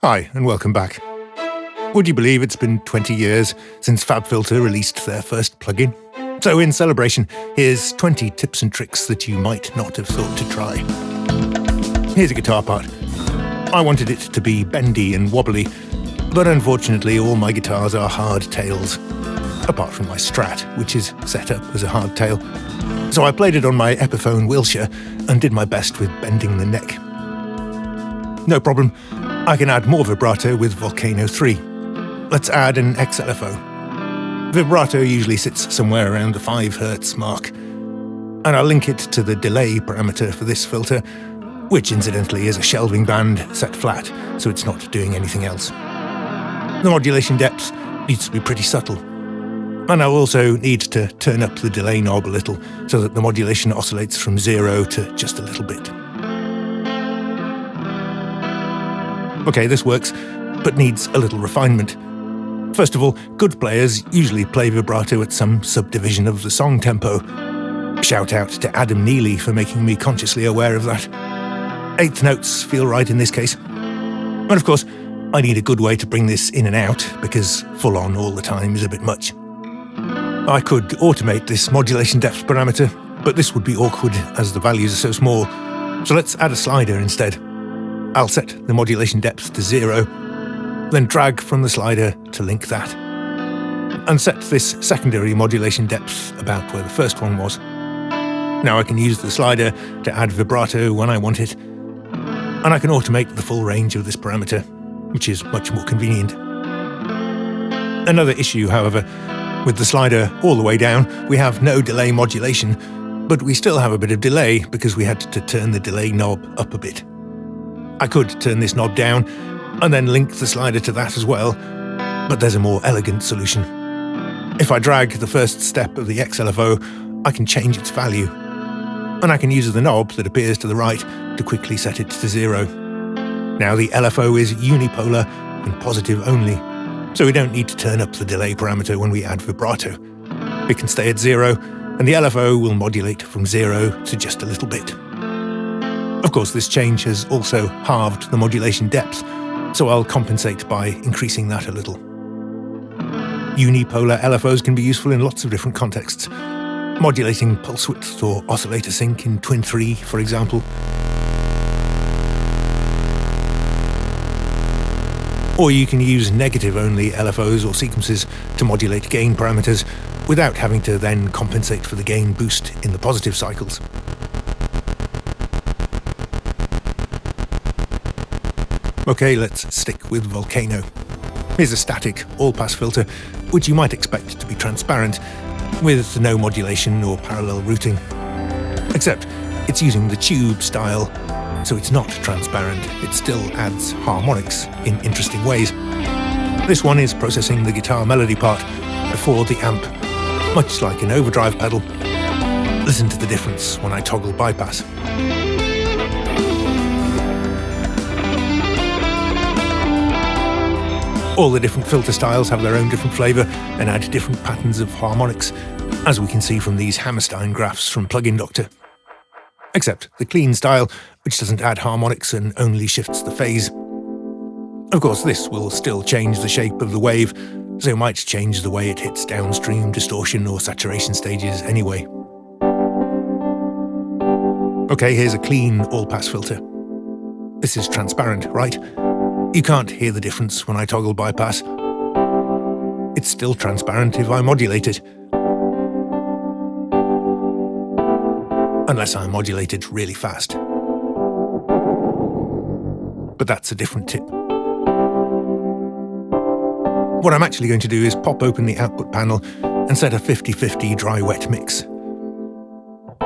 Hi, and welcome back. Would you believe it's been 20 years since FabFilter released their first plugin? So in celebration, here's 20 tips and tricks that you might not have thought to try. Here's a guitar part. I wanted it to be bendy and wobbly, but unfortunately all my guitars are hardtails, apart from my Strat, which is set up as a hardtail. So I played it on my Epiphone Wilshire and did my best with bending the neck. No problem, I can add more vibrato with Volcano 3. Let's add an XLFO. Vibrato usually sits somewhere around the 5 Hz mark, and I'll link it to the delay parameter for this filter, which incidentally is a shelving band set flat, so it's not doing anything else. The modulation depth needs to be pretty subtle, and I'll also need to turn up the delay knob a little so that the modulation oscillates from 0 to just a little bit. Okay, this works, but needs a little refinement. First of all, good players usually play vibrato at some subdivision of the song tempo. Shout out to Adam Neely for making me consciously aware of that. 8th notes feel right in this case. And of course, I need a good way to bring this in and out, because full on all the time is a bit much. I could automate this modulation depth parameter, but this would be awkward as the values are so small. So let's add a slider instead. I'll set the modulation depth to 0, then drag from the slider to link that, and set this secondary modulation depth about where the first one was. Now I can use the slider to add vibrato when I want it, and I can automate the full range of this parameter, which is much more convenient. Another issue, however, with the slider all the way down, we have no delay modulation, but we still have a bit of delay because we had to turn the delay knob up a bit. I could turn this knob down and then link the slider to that as well, but there's a more elegant solution. If I drag the first step of the XLFO, I can change its value, and I can use the knob that appears to the right to quickly set it to 0. Now the LFO is unipolar and positive only, so we don't need to turn up the delay parameter when we add vibrato. It can stay at 0, and the LFO will modulate from 0 to just a little bit. Of course, this change has also halved the modulation depth, so I'll compensate by increasing that a little. Unipolar LFOs can be useful in lots of different contexts, modulating pulse width or oscillator sync in Twin 3, for example. Or you can use negative-only LFOs or sequences to modulate gain parameters without having to then compensate for the gain boost in the positive cycles. Okay, let's stick with Volcano. Here's a static all-pass filter, which you might expect to be transparent, with no modulation or parallel routing. Except it's using the tube style, so it's not transparent, it still adds harmonics in interesting ways. This one is processing the guitar melody part before the amp, much like an overdrive pedal. Listen to the difference when I toggle bypass. All the different filter styles have their own different flavour and add different patterns of harmonics, as we can see from these Hammerstein graphs from Plugin Doctor. Except the clean style, which doesn't add harmonics and only shifts the phase. Of course, this will still change the shape of the wave, so it might change the way it hits downstream distortion or saturation stages anyway. Okay, here's a clean all-pass filter. This is transparent, right? You can't hear the difference when I toggle bypass. It's still transparent if I modulate it. Unless I modulate it really fast. But that's a different tip. What I'm actually going to do is pop open the output panel and set a 50-50 dry-wet mix.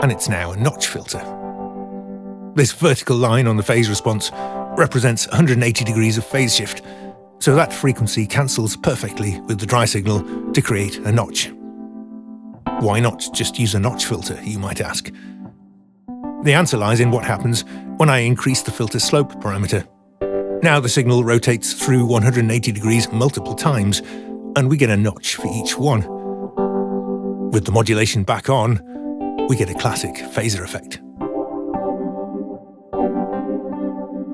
And it's now a notch filter. This vertical line on the phase response represents 180 degrees of phase shift, so that frequency cancels perfectly with the dry signal to create a notch. Why not just use a notch filter, you might ask? The answer lies in what happens when I increase the filter slope parameter. Now the signal rotates through 180 degrees multiple times, and we get a notch for each one. With the modulation back on, we get a classic phaser effect.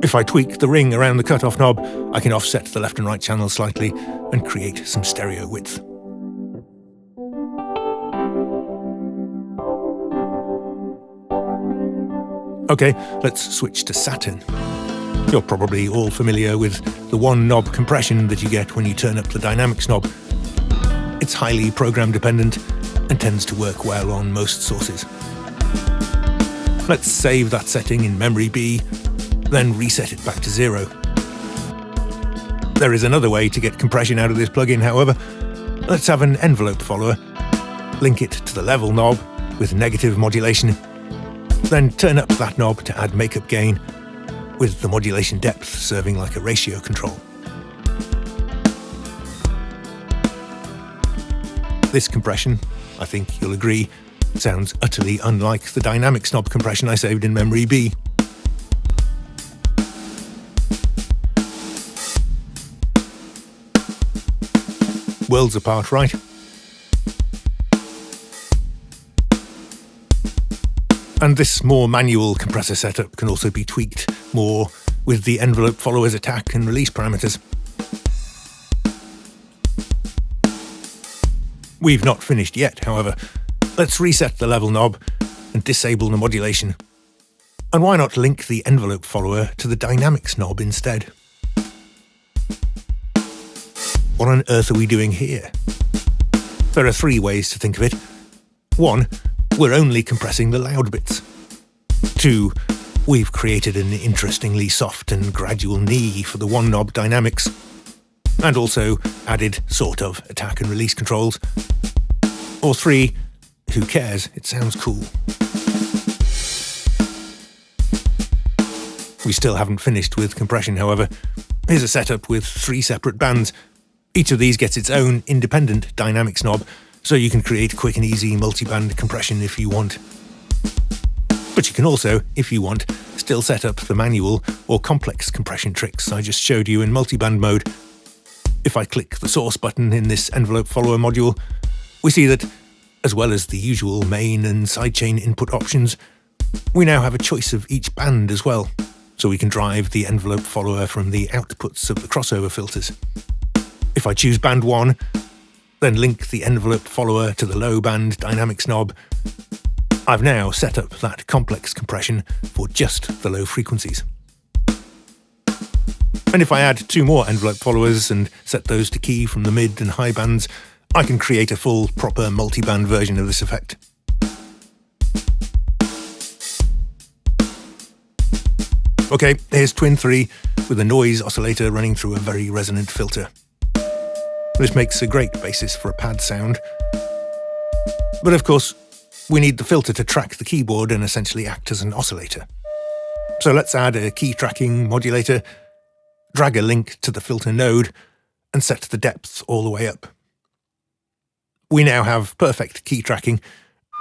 If I tweak the ring around the cutoff knob, I can offset the left and right channels slightly and create some stereo width. Okay, let's switch to Saturn. You're probably all familiar with the one knob compression that you get when you turn up the dynamics knob. It's highly program dependent and tends to work well on most sources. Let's save that setting in memory B, then reset it back to 0. There is another way to get compression out of this plugin, however. Let's have an envelope follower, link it to the level knob with negative modulation, then turn up that knob to add makeup gain, with the modulation depth serving like a ratio control. This compression, I think you'll agree, sounds utterly unlike the dynamics knob compression I saved in memory B. Worlds apart, right? And this more manual compressor setup can also be tweaked more with the envelope follower's attack and release parameters. We've not finished yet, however. Let's reset the level knob and disable the modulation. And why not link the envelope follower to the dynamics knob instead? What on earth are we doing here? There are 3 ways to think of it. 1, we're only compressing the loud bits. 2, we've created an interestingly soft and gradual knee for the one knob dynamics, and also added sort of attack and release controls. Or 3, who cares, it sounds cool. We still haven't finished with compression, however. Here's a setup with 3 separate bands. Each of these gets its own independent dynamics knob, so you can create quick and easy multi-band compression if you want. But you can also, if you want, still set up the manual or complex compression tricks I just showed you in multi-band mode. If I click the source button in this envelope follower module, we see that, as well as the usual main and sidechain input options, we now have a choice of each band as well, so we can drive the envelope follower from the outputs of the crossover filters. If I choose band 1, then link the envelope follower to the low band dynamics knob, I've now set up that complex compression for just the low frequencies. And if I add 2 more envelope followers and set those to key from the mid and high bands, I can create a full, proper multi-band version of this effect. Okay, here's Twin 3 with a noise oscillator running through a very resonant filter. This makes a great basis for a pad sound. But of course, we need the filter to track the keyboard and essentially act as an oscillator. So let's add a key tracking modulator, drag a link to the filter node, and set the depth all the way up. We now have perfect key tracking,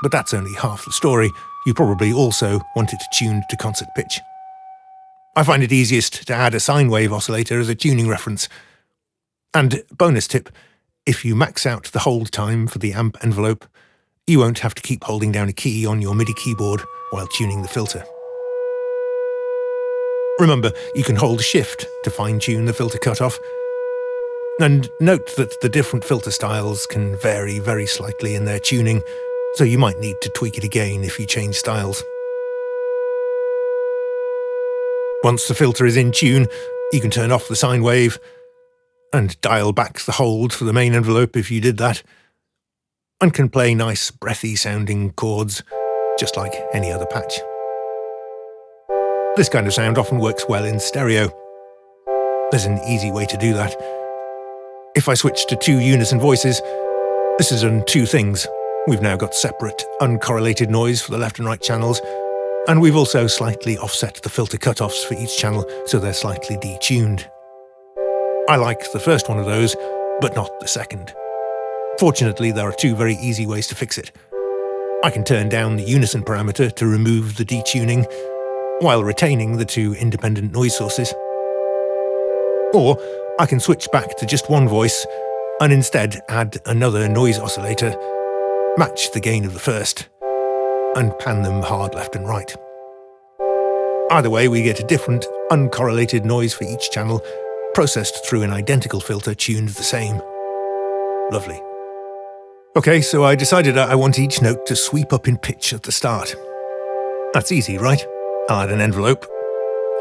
but that's only half the story. You probably also want it tuned to concert pitch. I find it easiest to add a sine wave oscillator as a tuning reference. And bonus tip, if you max out the hold time for the amp envelope, you won't have to keep holding down a key on your MIDI keyboard while tuning the filter. Remember, you can hold Shift to fine-tune the filter cutoff. And note that the different filter styles can vary very slightly in their tuning, so you might need to tweak it again if you change styles. Once the filter is in tune, you can turn off the sine wave and dial back the hold for the main envelope if you did that, and can play nice breathy sounding chords just like any other patch. This kind of sound often works well in stereo. There's an easy way to do that. If I switch to 2 unison voices, this has done 2 things. We've now got separate, uncorrelated noise for the left and right channels, and we've also slightly offset the filter cutoffs for each channel so they're slightly detuned. I like the first one of those, but not the second. Fortunately, there are 2 very easy ways to fix it. I can turn down the unison parameter to remove the detuning, while retaining the 2 independent noise sources. Or I can switch back to just one voice, and instead add another noise oscillator, match the gain of the first, and pan them hard left and right. Either way, we get a different, uncorrelated noise for each channel, processed through an identical filter tuned the same. Lovely. Okay, so I decided I want each note to sweep up in pitch at the start. That's easy, right? I'll add an envelope.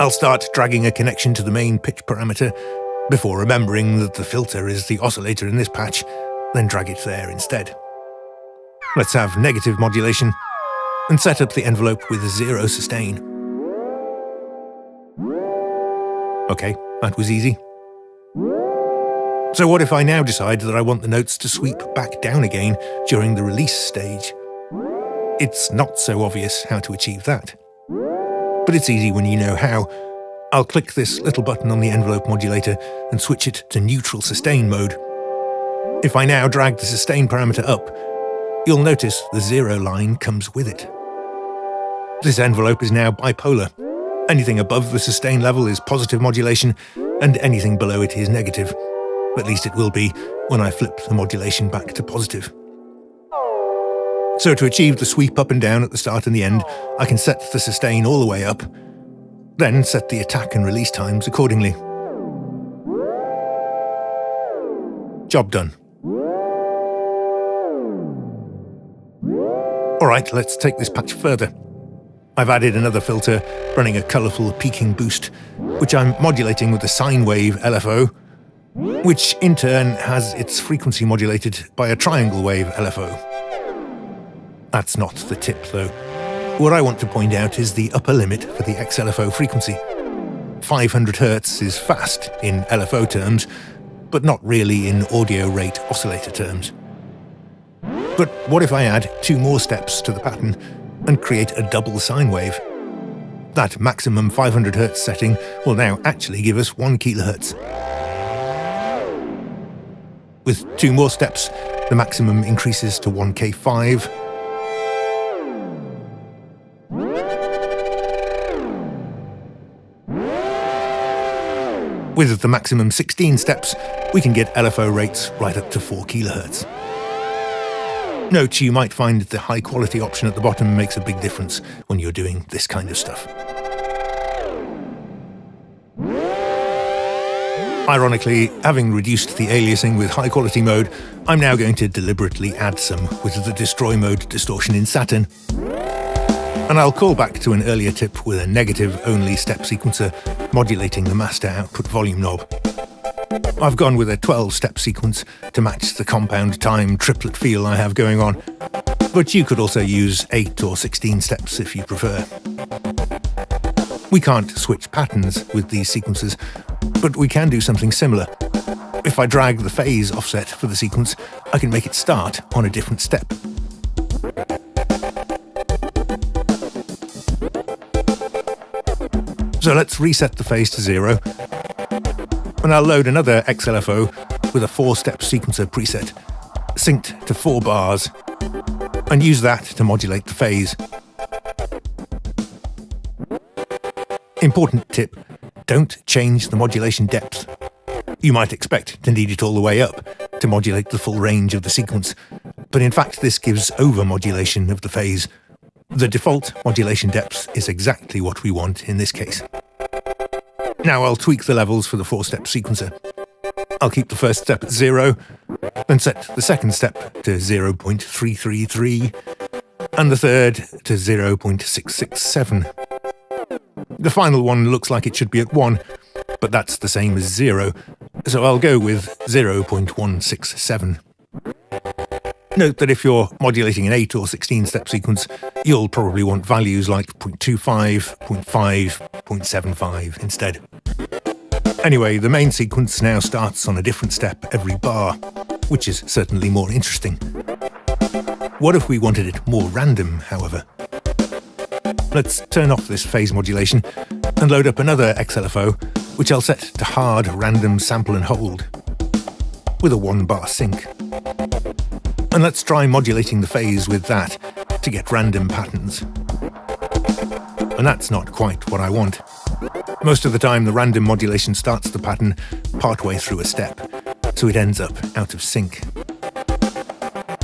I'll start dragging a connection to the main pitch parameter, before remembering that the filter is the oscillator in this patch, then drag it there instead. Let's have negative modulation, and set up the envelope with 0 sustain. Okay, that was easy. So what if I now decide that I want the notes to sweep back down again during the release stage? It's not so obvious how to achieve that. But it's easy when you know how. I'll click this little button on the envelope modulator and switch it to neutral sustain mode. If I now drag the sustain parameter up, you'll notice the 0 line comes with it. This envelope is now bipolar. Anything above the sustain level is positive modulation, and anything below it is negative. At least it will be when I flip the modulation back to positive. So to achieve the sweep up and down at the start and the end, I can set the sustain all the way up, then set the attack and release times accordingly. Job done. Alright, let's take this patch further. I've added another filter running a colourful peaking boost, which I'm modulating with a sine wave LFO, which in turn has its frequency modulated by a triangle wave LFO. That's not the tip though. What I want to point out is the upper limit for the XLFO frequency. 500 Hz is fast in LFO terms, but not really in audio rate oscillator terms. But what if I add 2 more steps to the pattern and create a double sine wave? That maximum 500 Hz setting will now actually give us 1 kHz. With 2 more steps, the maximum increases to 1K5. With the maximum 16 steps, we can get LFO rates right up to 4 kHz. Note you might find that the high quality option at the bottom makes a big difference when you're doing this kind of stuff. Ironically, having reduced the aliasing with high quality mode, I'm now going to deliberately add some with the destroy mode distortion in Saturn. And I'll call back to an earlier tip with a negative only step sequencer modulating the master output volume knob. I've gone with a 12-step sequence to match the compound time triplet feel I have going on, but you could also use 8 or 16 steps if you prefer. We can't switch patterns with these sequences, but we can do something similar. If I drag the phase offset for the sequence, I can make it start on a different step. So let's reset the phase to 0, and I'll load another XLFO with a 4-step sequencer preset, synced to 4 bars, and use that to modulate the phase. Important tip, don't change the modulation depth. You might expect to need it all the way up to modulate the full range of the sequence, but in fact this gives over-modulation of the phase. The default modulation depth is exactly what we want in this case. Now I'll tweak the levels for the 4-step sequencer. I'll keep the first step at 0, then set the second step to 0.333, and the third to 0.667. The final one looks like it should be at 1, but that's the same as 0, so I'll go with 0.167. Note that if you're modulating an 8 or 16-step sequence, you'll probably want values like 0.25, 0.5, 0.75 instead. Anyway, the main sequence now starts on a different step every bar, which is certainly more interesting. What if we wanted it more random, however? Let's turn off this phase modulation and load up another XLFO, which I'll set to hard random sample and hold, with a 1-bar sync. And let's try modulating the phase with that to get random patterns. And that's not quite what I want. Most of the time the random modulation starts the pattern partway through a step, so it ends up out of sync.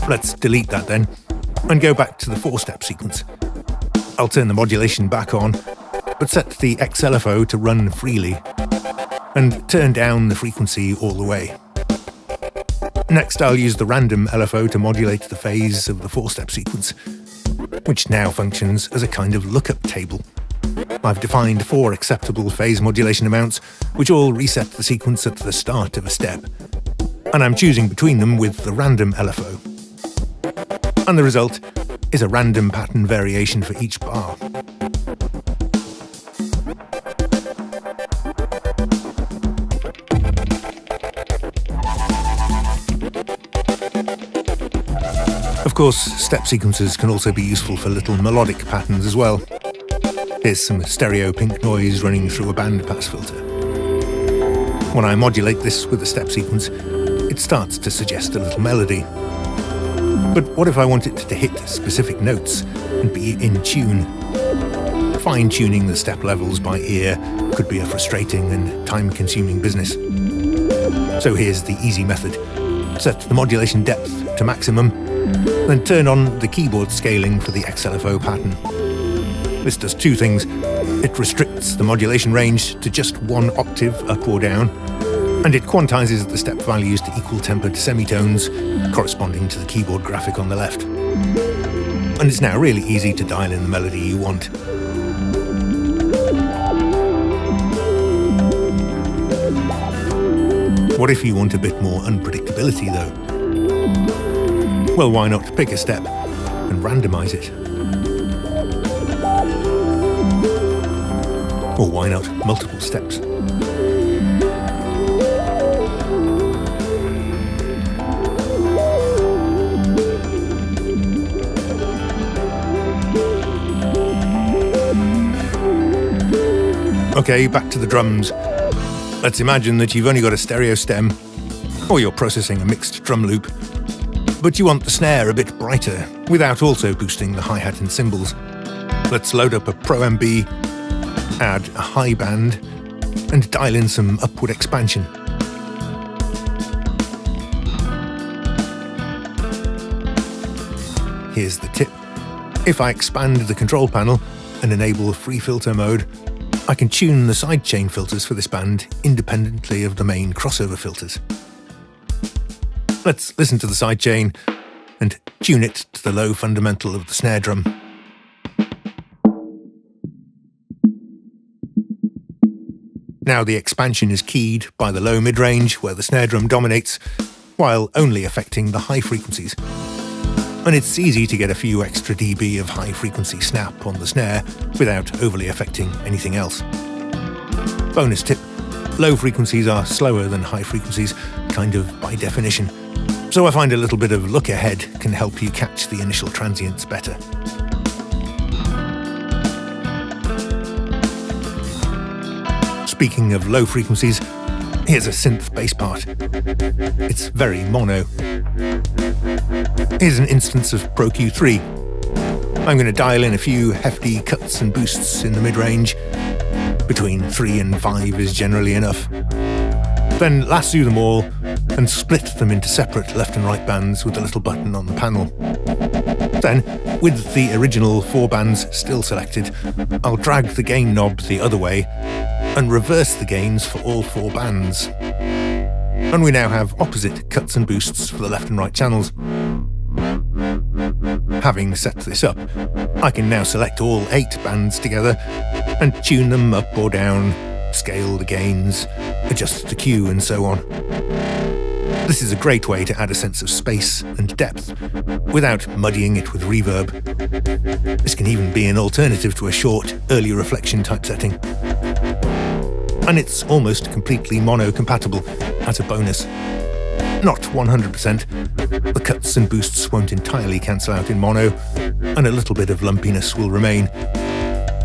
Let's delete that then, and go back to the 4-step sequence. I'll turn the modulation back on, but set the XLFO to run freely and turn down the frequency all the way. Next, I'll use the random LFO to modulate the phase of the 4-step sequence, which now functions as a kind of lookup table. I've defined 4 acceptable phase modulation amounts, which all reset the sequence at the start of a step, and I'm choosing between them with the random LFO. And the result is a random pattern variation for each bar. Of course, step sequences can also be useful for little melodic patterns as well. Here's some stereo pink noise running through a bandpass filter. When I modulate this with a step sequence, it starts to suggest a little melody. But what if I want it to hit specific notes and be in tune? Fine-tuning the step levels by ear could be a frustrating and time-consuming business. So here's the easy method. Set the modulation depth to maximum, then turn on the keyboard scaling for the XLFO pattern. This does 2 things. It restricts the modulation range to just 1 octave up or down, and it quantizes the step values to equal-tempered semitones corresponding to the keyboard graphic on the left. And it's now really easy to dial in the melody you want. What if you want a bit more unpredictability though? Well, why not pick a step and randomize it? Or why not multiple steps? Okay, back to the drums. Let's imagine that you've only got a stereo stem, or you're processing a mixed drum loop, but you want the snare a bit brighter without also boosting the hi-hat and cymbals. Let's load up a Pro MB, add a high band, and dial in some upward expansion. Here's the tip. If I expand the control panel and enable free filter mode, I can tune the sidechain filters for this band independently of the main crossover filters. Let's listen to the sidechain and tune it to the low fundamental of the snare drum. Now the expansion is keyed by the low mid-range where the snare drum dominates, while only affecting the high frequencies. And it's easy to get a few extra dB of high frequency snap on the snare without overly affecting anything else. Bonus tip, low frequencies are slower than high frequencies, kind of by definition. So I find a little bit of look ahead can help you catch the initial transients better. Speaking of low frequencies, here's a synth bass part. It's very mono. Here's an instance of Pro Q3. I'm going to dial in a few hefty cuts and boosts in the mid-range. Between 3 and 5 is generally enough. Then lasso them all and split them into separate left and right bands with a little button on the panel. Then, with the original 4 bands still selected, I'll drag the gain knob the other way and reverse the gains for all 4 bands. And we now have opposite cuts and boosts for the left and right channels. Having set this up, I can now select all 8 bands together and tune them up or down, scale the gains, adjust the Q and so on. This is a great way to add a sense of space and depth without muddying it with reverb. This can even be an alternative to a short, early reflection type setting. And it's almost completely mono-compatible as a bonus. Not 100%, the cuts and boosts won't entirely cancel out in mono, and a little bit of lumpiness will remain,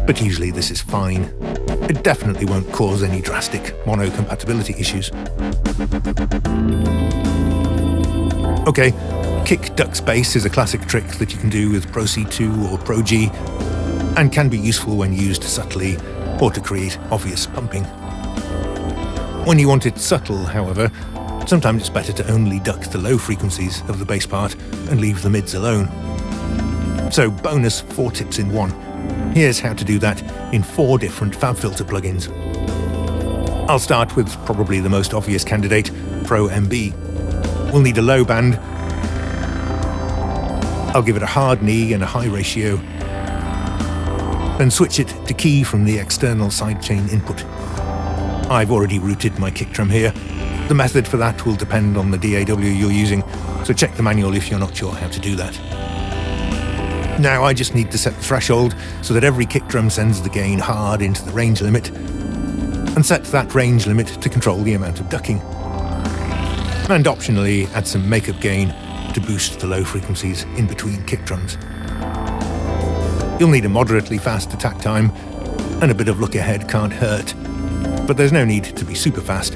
but usually this is fine. It definitely won't cause any drastic mono-compatibility issues. Okay, kick duck space is a classic trick that you can do with Pro C2 or Pro G, and can be useful when used subtly or to create obvious pumping. When you want it subtle, however, sometimes it's better to only duck the low frequencies of the bass part and leave the mids alone. So bonus 4 tips in 1. Here's how to do that in 4 different FabFilter plugins. I'll start with probably the most obvious candidate, Pro MB. We'll need a low band. I'll give it a hard knee and a high ratio. Then switch it to key from the external sidechain input. I've already routed my kick drum here. The method for that will depend on the DAW you're using, so check the manual if you're not sure how to do that. Now I just need to set the threshold so that every kick drum sends the gain hard into the range limit, and set that range limit to control the amount of ducking. And optionally add some makeup gain to boost the low frequencies in between kick drums. You'll need a moderately fast attack time, and a bit of look ahead can't hurt, but there's no need to be super fast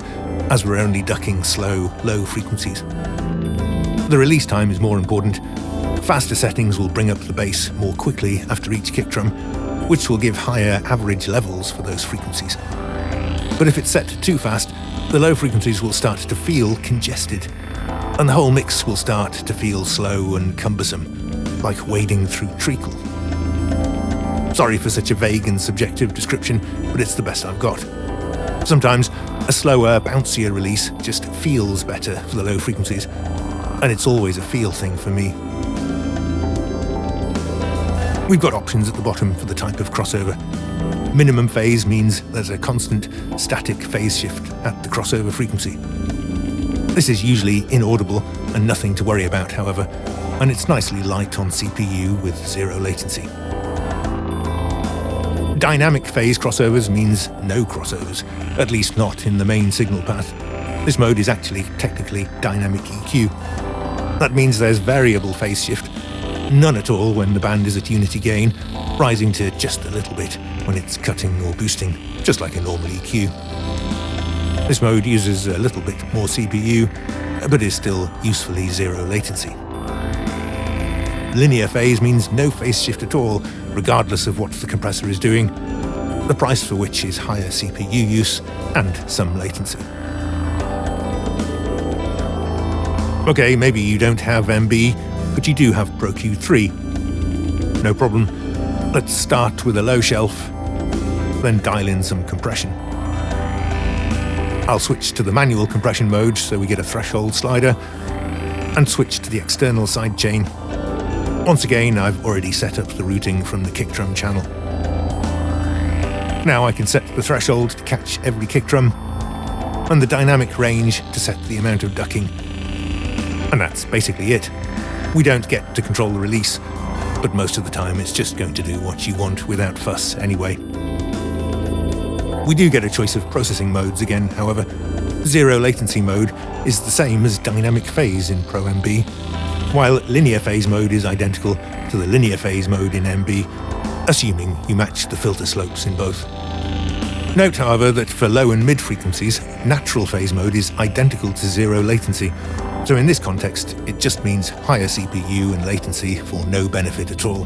as we're only ducking slow, low frequencies. The release time is more important. Faster settings will bring up the bass more quickly after each kick drum, which will give higher average levels for those frequencies. But if it's set too fast, the low frequencies will start to feel congested, and the whole mix will start to feel slow and cumbersome, like wading through treacle. Sorry for such a vague and subjective description, but it's the best I've got. Sometimes a slower, bouncier release just feels better for the low frequencies, and it's always a feel thing for me. We've got options at the bottom for the type of crossover. Minimum phase means there's a constant, static phase shift at the crossover frequency. This is usually inaudible and nothing to worry about, however, and it's nicely light on CPU with 0 latency. Dynamic phase crossovers means no crossovers, at least not in the main signal path. This mode is actually technically dynamic EQ. That means there's variable phase shift, none at all when the band is at unity gain, rising to just a little bit when it's cutting or boosting, just like a normal EQ. This mode uses a little bit more CPU, but is still usefully 0 latency. Linear phase means no phase shift at all, regardless of what the compressor is doing, the price for which is higher CPU use and some latency. Okay, maybe you don't have MB, but you do have Pro Q3. No problem. Let's start with a low shelf, then dial in some compression. I'll switch to the manual compression mode so we get a threshold slider, and switch to the external sidechain. Once again, I've already set up the routing from the kick drum channel. Now I can set the threshold to catch every kick drum, and the dynamic range to set the amount of ducking. And that's basically it. We don't get to control the release, but most of the time it's just going to do what you want without fuss anyway. We do get a choice of processing modes again, however. 0 latency mode is the same as dynamic phase in Pro MB, while linear phase mode is identical to the linear phase mode in MB, assuming you match the filter slopes in both. Note, however, that for low and mid frequencies, natural phase mode is identical to 0 latency, so in this context, it just means higher CPU and latency for no benefit at all.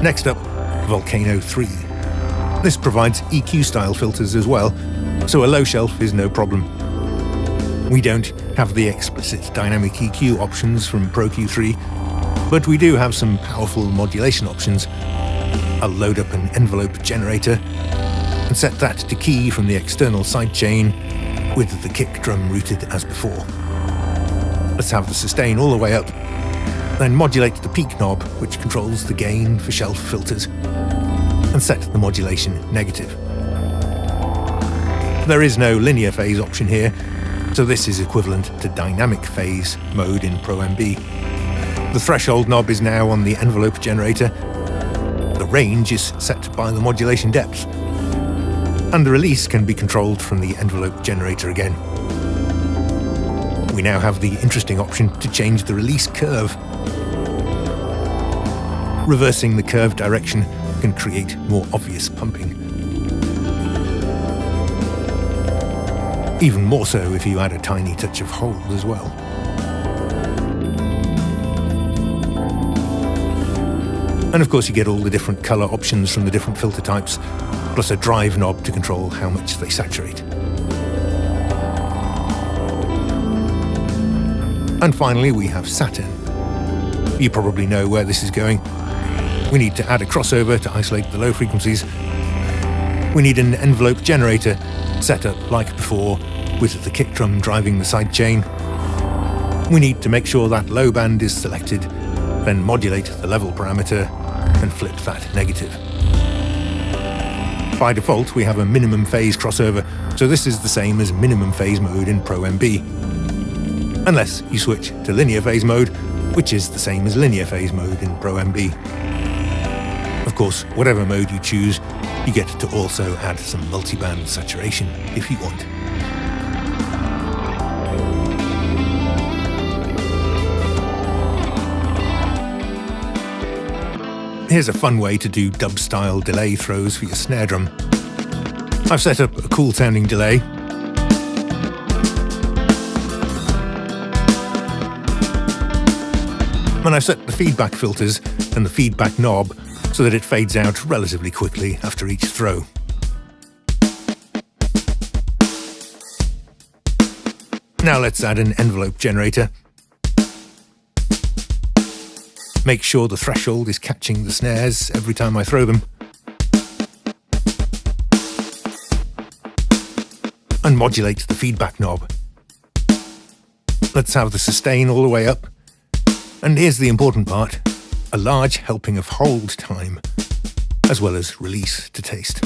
Next up, Volcano 3. This provides EQ-style filters as well, so a low shelf is no problem. We don't have the explicit dynamic EQ options from Pro Q3, but we do have some powerful modulation options. I'll load up an envelope generator and set that to key from the external sidechain with the kick drum routed as before. Let's have the sustain all the way up, then modulate the peak knob, which controls the gain for shelf filters, and set the modulation negative. There is no linear phase option here, so this is equivalent to dynamic phase mode in Pro MB. The threshold knob is now on the envelope generator, the range is set by the modulation depth, and the release can be controlled from the envelope generator again. We now have the interesting option to change the release curve. Reversing the curve direction can create more obvious pumping. Even more so if you add a tiny touch of hold as well. And of course you get all the different color options from the different filter types, plus a drive knob to control how much they saturate. And finally, we have Saturn. You probably know where this is going. We need to add a crossover to isolate the low frequencies. We need an envelope generator set up like before, with the kick drum driving the sidechain. We need to make sure that low band is selected, then modulate the level parameter and flip that negative. By default, we have a minimum phase crossover, so this is the same as minimum phase mode in Pro MB. Unless you switch to linear phase mode, which is the same as linear phase mode in Pro MB. Of course, whatever mode you choose, you get to also add some multiband saturation if you want. Here's a fun way to do dub-style delay throws for your snare drum. I've set up a cool-sounding delay. And I've set the feedback filters and the feedback knob so that it fades out relatively quickly after each throw. Now let's add an envelope generator. Make sure the threshold is catching the snares every time I throw them. And modulate the feedback knob. Let's have the sustain all the way up. And here's the important part, a large helping of hold time, as well as release to taste.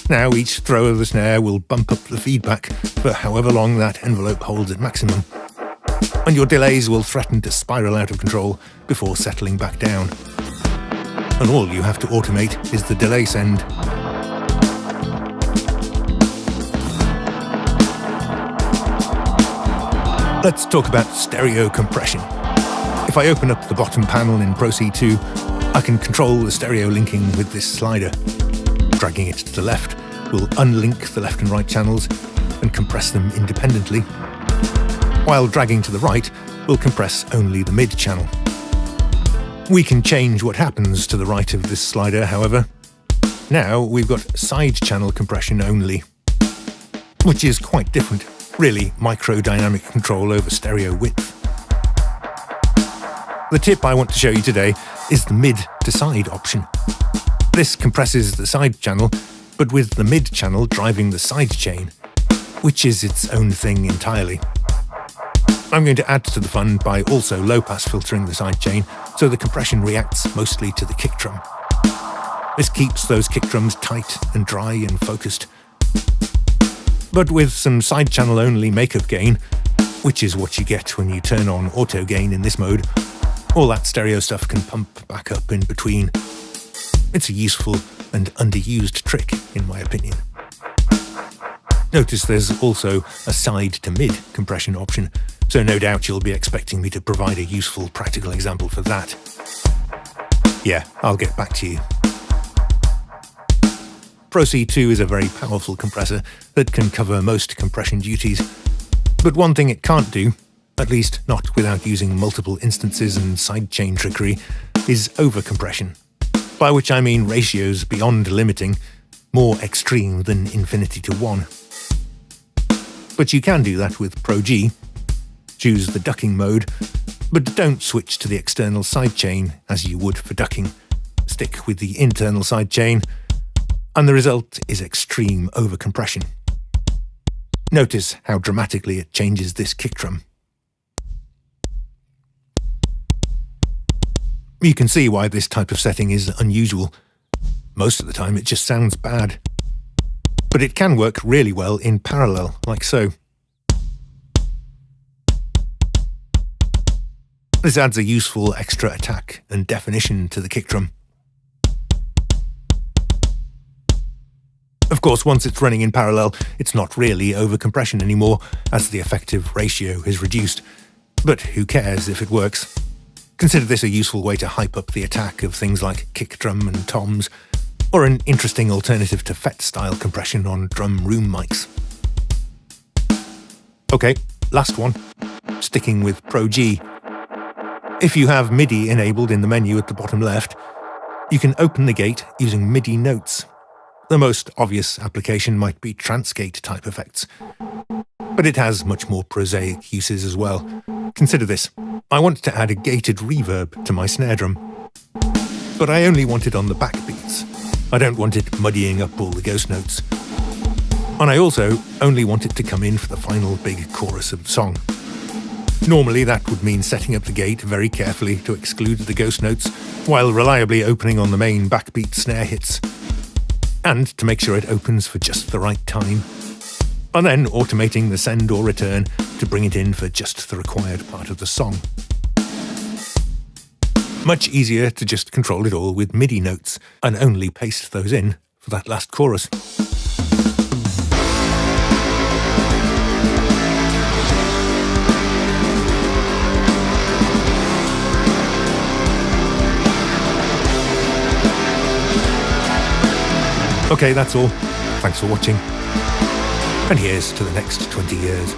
Now each throw of the snare will bump up the feedback for however long that envelope holds at maximum. And your delays will threaten to spiral out of control before settling back down. And all you have to automate is the delay send. Let's talk about stereo compression. If I open up the bottom panel in Pro C2, I can control the stereo linking with this slider. Dragging it to the left will unlink the left and right channels and compress them independently, while dragging to the right will compress only the mid channel. We can change what happens to the right of this slider, however. Now we've got side channel compression only, which is quite different, really microdynamic control over stereo width. The tip I want to show you today is the mid to side option. This compresses the side channel, but with the mid channel driving the sidechain, which is its own thing entirely. I'm going to add to the fun by also low-pass filtering the sidechain, so the compression reacts mostly to the kick drum. This keeps those kick drums tight and dry and focused. But with some side-channel only makeup gain, which is what you get when you turn on auto gain in this mode, all that stereo stuff can pump back up in between. It's a useful and underused trick, in my opinion. Notice there's also a side to mid compression option, so no doubt you'll be expecting me to provide a useful practical example for that. Yeah, I'll get back to you. Pro C2 is a very powerful compressor that can cover most compression duties, but one thing it can't do, at least not without using multiple instances and sidechain trickery, is overcompression, by which I mean ratios beyond limiting, more extreme than infinity to 1. But you can do that with Pro G. Choose the ducking mode, but don't switch to the external sidechain as you would for ducking. Stick with the internal sidechain, and the result is extreme overcompression. Notice how dramatically it changes this kick drum. You can see why this type of setting is unusual. Most of the time it just sounds bad. But it can work really well in parallel, like so. This adds a useful extra attack and definition to the kick drum. Of course, once it's running in parallel, it's not really overcompression anymore, as the effective ratio is reduced. But who cares if it works? Consider this a useful way to hype up the attack of things like kick drum and toms, or an interesting alternative to FET-style compression on drum room mics. Okay, last one. Sticking with Pro G. If you have MIDI enabled in the menu at the bottom left, you can open the gate using MIDI notes. The most obvious application might be transgate type effects, but it has much more prosaic uses as well. Consider this. I want to add a gated reverb to my snare drum, but I only want it on the backbeats. I don't want it muddying up all the ghost notes. And I also only want it to come in for the final big chorus of the song. Normally that would mean setting up the gate very carefully to exclude the ghost notes, while reliably opening on the main backbeat snare hits, and to make sure it opens for just the right time, and then automating the send or return to bring it in for just the required part of the song. Much easier to just control it all with MIDI notes and only paste those in for that last chorus. Okay, that's all. Thanks for watching. And here's to the next 20 years.